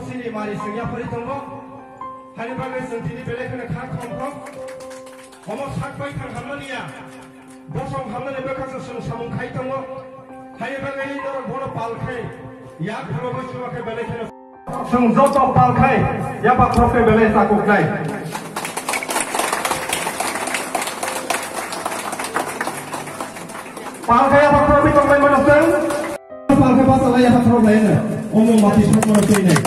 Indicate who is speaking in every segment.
Speaker 1: Sini mari sengya pari tunggu, hari bagai sentini belek kena khar kompok, homo sakpai khar hamania, bosong hamane bekasa sung samung khai tunggu, hari bagai ini dorong bono palkai, ya kalau bos cuma ke belek kena sung zoto palkai, ya pak profe belek takuk nai. Palkai apa profe tunggu mana sung? Palkai pasal ya pak profe ini, omong mati semua sini.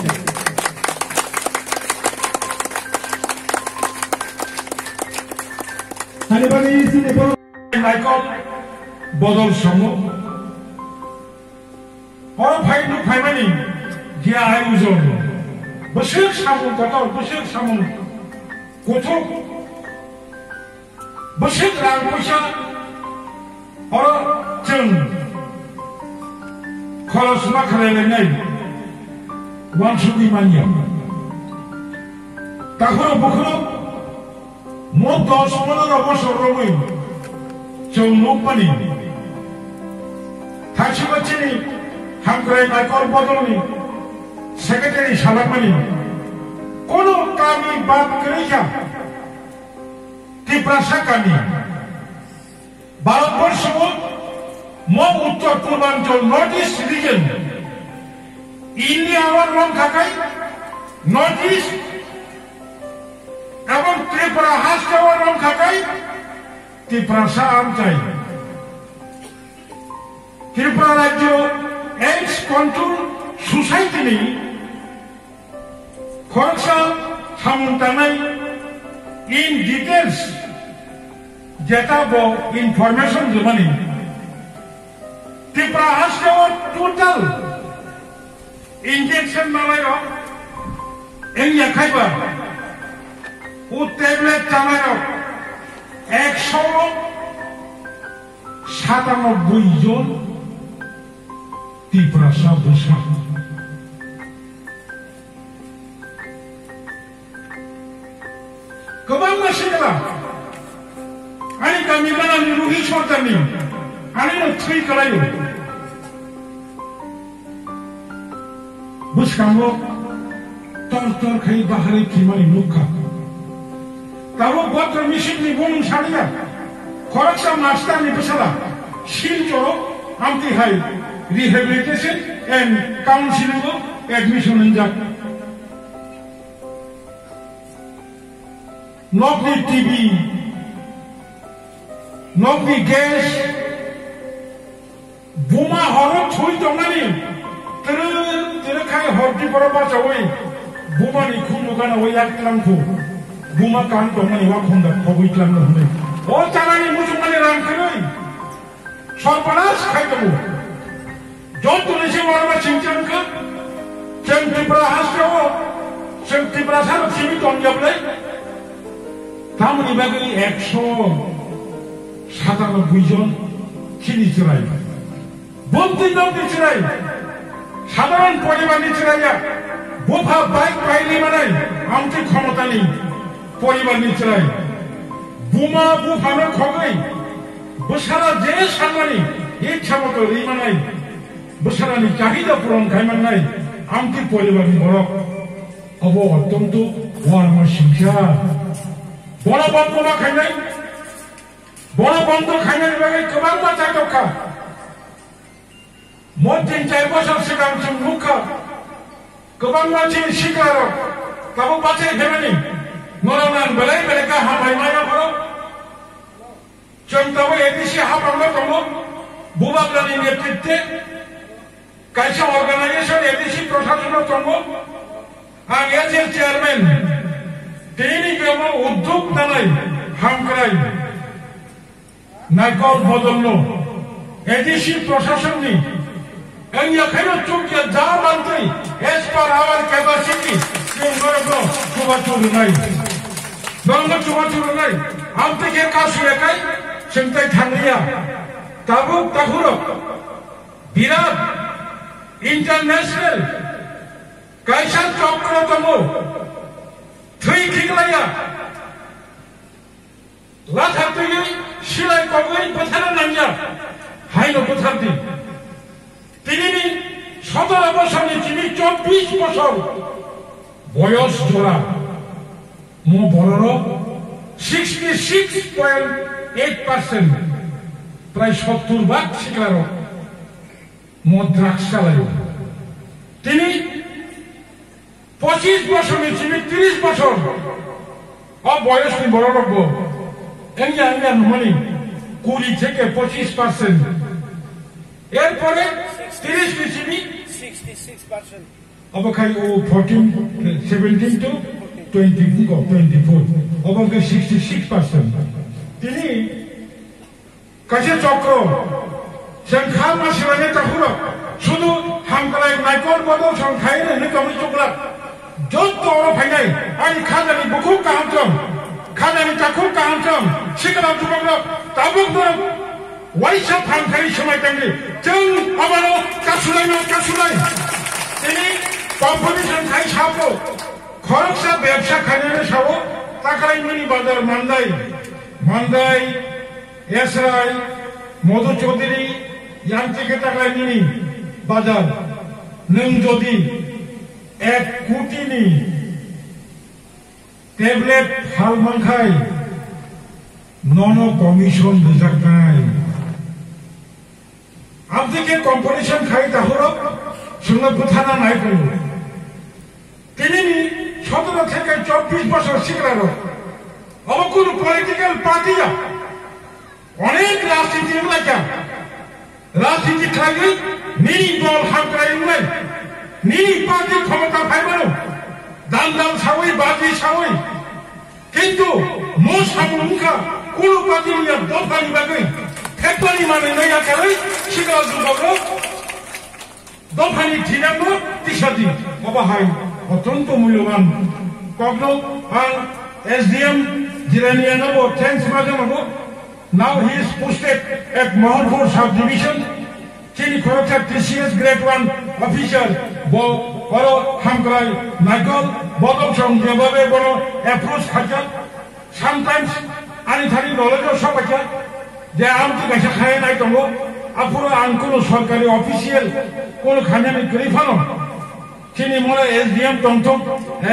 Speaker 1: Hari bagi sini baru naikot bodol semua. Orang fai nu fai mana? Dia ayu zon. Besar samun kotor, besar samun kotor. Besar rang pusat. Orang ceng. Kalau semua kerana ni, wan sudi manja. Takut bukan. Mo 10-15 বছর রবই চৌমুখ পানি থাকছি বচ্চিনি হামকরাই নাইকর বদলনি secretary সালামানি কোন কামি বাদ করেছা ত্রিপ্রাসা কামি ভারতবর্ষ মো উত্তর পূর্বাঞ্চল north east reason India আমার রং থাকাই নর্থ ইস্ট এবং ত্রিপুরা হাসকেও রং খাকাই ত্রিপুরা আমচাই ত্রিপুরা রাজ্য এইডস কন্ট্রোল সোসাইটি নি খরচা সামন্তানাই ইন ডিটেলস যেটা বো ইনফরমেশন জমানি ত্রিপুরা হাসকেও টোটাল ইনজেকশন মালাই এই খাইবা ও ট্যাবলেট চালানো 197 জন ত্রিপুরা বসা গোবাং মাসে গেলাম আমি গামি বানানি রুহি সর্দানি আমি থুই করাই বুঝকাম তর তর খাই বাহারে কিমানি মুখা Tahu buat permisi ni bunung saria, koreksa master ni besar, silcoro, anti high rehabilitation and counseling admission enjak. Nokni TV, nokni gas, buma horor chui jomani, terkai horti berapa cawai, buma ni kumukan awayak lampu. Buma kan tomani wakonda pogoi tlam na hune o chanani mujumani ram koi sarpanas khai kamu jon tulisi warma chinchan ka centripra hasro centripra sar simi tonjablai tamni bagi 197 জন চিনি চড়াই বন্দি নদী চড়াই সাধারণ পরিবার চড়াইয়া বোফা bike পাইলি মানে আমটি ক্ষমতা নেই পরিবার নিচরাই বুমা বুফানো খগাই বসারা যে সামনে ইচ্ছা মতো রিমানাই বসারানি চাহিদা পূরণ খাইমানাই আমটি পরিবার বড় অব অত্যন্ত ওয়ারমা শিক্ষা বড় বন্ধ না খাইনাই বড় বন্ধ খাইনাই বাকি গোবাং বাচ্চা দক্ষা মোট 3-4 বছর সিগাংসং মুখা গোবাং মাছি শিকার তাবো বাঁচাই দেবেনি Norongan belai mereka hamai mana bro? Contohnya edisi hamam kamu, buat lagi netrite, kaisa organisasi edisi proses kamu, hanya chairman, ini kamu untuk nanai hamkrai, naikol bodolno, edisi proses ni, yang kena cuci jalan tu, as per our capacity, yang berapa cuba turunai. Bangga cuma turunai, ampe ke kasu lekai, sentai thanglia, tabuk tahurok, birat, international, kaisa cokro tamu, thui kinglaya, lathar tu ye silai kogoi patharan nanya, হাইন কোথার্দি তিনি 17 বছর তিনি 24 বছর বয়স জোড়া মো বড়র 66.8% প্রায় 70% শিকার মো দ্রাক্ষালয় তিনি 25 বছর তিনি 30 বছর বয়স নি বড় রব এঙ্গা মনি 20 থেকে 25%। এরপরে 30 পৃথিবী
Speaker 2: 66%।
Speaker 1: অবখাই ও 17 to 24 অবখাই 66%। তিনি কাছে চক্র সংখ্যা মাসিরানে তাহুর শুধু হামকালাই নাইকর বদল সংখ্যায় নে কমি চুকলা যত ফাইনাই আনি খাজানি বুকু কাহামচম খাজানি চাকু কাহামচম শিকরা যুবকরা তাবুক দর ওয়াইসা ফাংখাই সময় টাঙ্গি जों আবারও কাছুলাই তিনি কম্পিটিশন খাই সাবো খরচা ব্যবসা খাইনে সাবো তাকালাই মিনি বাজার মান্দাই এসরাই মধু চৌধুরী ইয়ান থেকে তাকালাই মিনি বাজার নং যদি 1 কোটি নি ট্যাবলেট হাল মানখাই নন কমিশন রেজাক্টাই আপদিকে কম্পিটিশন খাই তাহলে সঙ্গে বুথানা নাই করল তিনি 17 থেকে 24 বছর শিকার কোন পলিটিক্যাল পার্টিরা অনেক রাজনীতি এলাকা রাজনীতি খালি নিরি দল হামকাই নিরি পার্টি ক্ষমতা পাইবানো দান সাবই বাজি সাবই কিন্তু মো সামুখা কোন পার্টি দফানি বাকি ফেব্রুয়ারি মানে নাই আকারে শিকার যুবক দফানি ঠিকানো তিসাদি অবাহাই অত্যন্ত মূল্যবান কগ্ন আর SDM Jiranianovo thanks Majanovo. Now he is posted at Mohanpur subdivision. Chini Khoroksa TCS grade 1 official Boro Hamkrai Michael Bodokshong Jebabe Bono approach Khaja. Sometimes Anithari knowledge of Sopacha. They are to Kashakhay Naitongo. Apura Ankuno Sorkari official Kono Khanami Grifano. Chini Mora SDM Tongtong,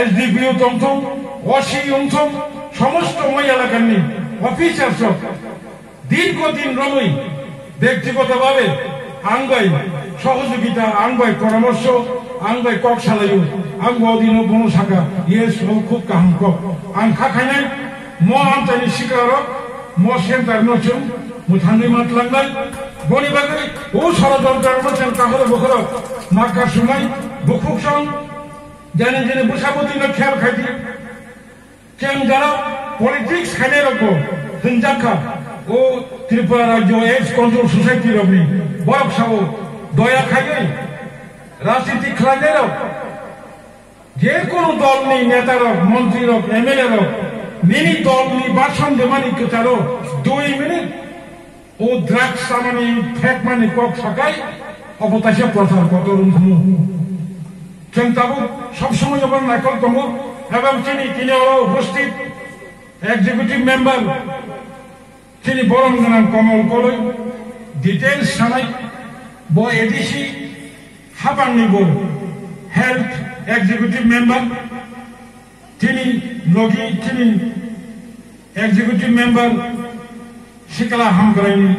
Speaker 1: SDPU Tongtong, Washi Yongtong, সমস্ত মই এলাকার নেই officer সব দীর্ঘদিন রমই ব্যক্তিগতভাবে আঙ্গাই সহযোগিতা আঙ্গাই পরামর্শ আঙ্গাই cock সালাইও আঙ্গ অধীন বন শাখা ইয়ে খুব কাহাম কক আং খাখাইনাই ম আমতানি শিকার ম সেন্টার নচুন মুথানি মাতলাঙ্গাই বনি বাগৈ ও ষড়যন্ত্র মচেন কাহর বখর নাকা সুমাই বুকুক সং জানি জেনে বুসাবতী না খেয়াল খাইতি जों যারা পলিটিক্স খাইনে রাখবো হিংসাখা ও ত্রিপুরা রাজ্য এক্স কন্ট্রোল সোসাইটি রবনি বরক সাবো দয়া খাইয়ে রাজনীতি খাইনে রাখ যে কোনো দল নেই নেতার মন্ত্রী রক MLA রক নিনি দল নি বাসন দেমানি কেতারো 2 মিনিট ও ড্রাগস সামানি ফেক মানি কক সাকাই অবতাশে প্রচার কত রুমখমু जों তাবো সব সময় যখন নাকল কমো এবং তিনি উপস্থিত এক্সিকিউটিভ মেম্বার তিনি বরংগান কমল কলই ডিটেলস সানাই ব এডিসি হাবাংনি ব হেলথ এক্সিকিউটিভ মেম্বার তিনি লগি তিনি এক্সিকিউটিভ মেম্বার শিকালা হামগ্রাইনি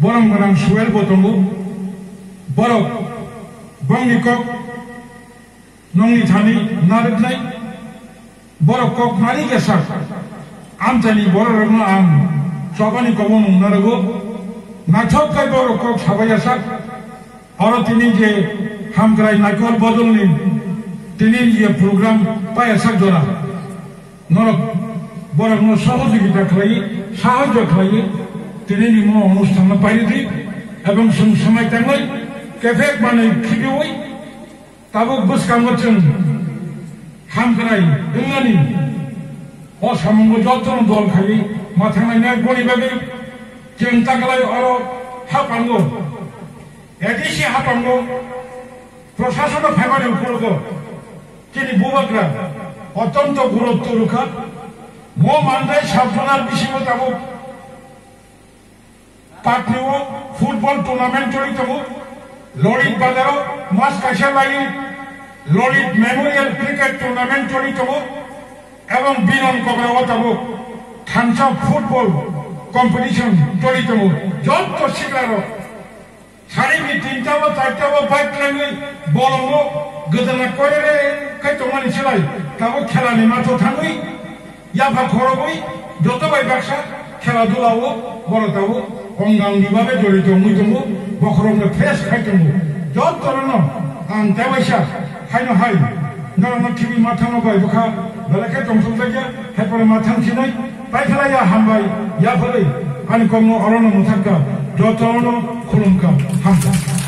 Speaker 1: বরংগান সুয়েল বতঙ্গ বরক বংনিকক নংনি থানি নারদনাই বড় কক নারী গেসার আমচানি বড় রঙ আম সবানি কমন নারগো নাঠক কাই বড় কক সাবাই আসার আর তিনি যে হামগ্রাই নাইকল বদলনি তিনি যে প্রোগ্রাম পাই আসার জোড়া নরক বড় সহযোগিতা খাই সাহায্য খাই তিনি ম অনুষ্ঠান পাইদি এবং সময় টাঙ্গাই কেফে মানে খিবিওই তাবুক বুসকামচন হামগ্রাই ইংলানি অসামঙ্গ যত্ন দল খাই মাথানাইনা গরিবাগে जों तागलाय अरो हापांगो एडिसि हापांगो प्रशासन फाइबानि उपरगो তিনি বুবাকরা অত্যন্ত গুরুত্ব রক্ষা মো মানদাই সাবধানার বিষয় তাবো पाटनिओ फुटबल टूर्नामेंट जड़ितमु ललित बाजारो मास काशालाई ललित मेमोरियल क्रिकेट टूर्नामेंट जड़ितमु एवं बिनन कबरावताबो थांसा फुटबल कम्पिटिशन जड़ितमु जत सिग्रारो सारिनि तीनटाबो चारटाबो बाइक लांगै बलंगो गोदोना करेरे खायतमानि सिलाय ताबो खेलानि माथो थाङै याफा खरबै जत बाय बाक्सा खेला दुलावो बरतावो अंगां बिभागे जड़ित मुइदमु बखरमनो फेस खायतमु जत तरनो आं देवाइसा हायनो हाय नरनो टिभि माथानो बाय बखा बेलेके दंसंजाया हेपरे माथां सिनाय बायखालाया हामबाय याफालै आनि कमनो अरनो मुथांका जतनो खुलुमका हामका